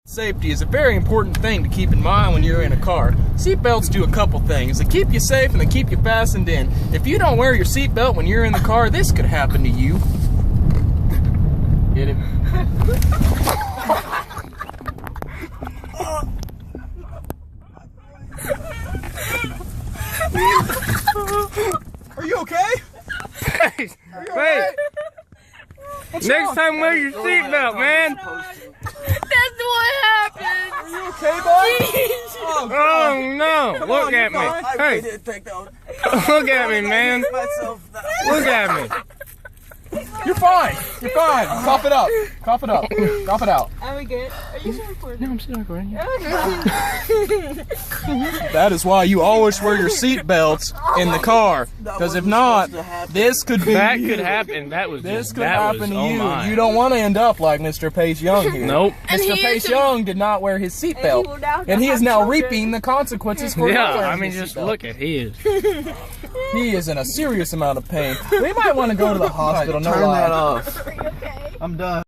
Safety is a very important thing to keep in mind when you're in a car. Seatbelts do a couple things. They keep you safe and they keep you fastened in. If you don't wear your seatbelt when you're in the car, this could happen to you. Get it? Are you okay? Hey, wait. Next time wear your seatbelt, man. That's what happened. Are you okay, boy? Oh no! Look at me. Hey, look at me, man. Look at me. You're fine. You're fine. Cough it up. Cough it up. Cough it out. Are we good? Are you still recording? No, I'm still recording. That is why you always wear your seatbelts in the car. Because if not, this could be That could happen. That was This just, could that happen was, to oh you. my. You don't want to end up like Mr. Pace Young here. Nope. And Mr. he Pace is Young did not wear his seatbelt, and he is now reaping the consequences for not Yeah, wearing I mean, his just seatbelt. look at his. He is in a serious amount of pain. We might want to go to the hospital. No Turn lie. that off. Are you okay? I'm done.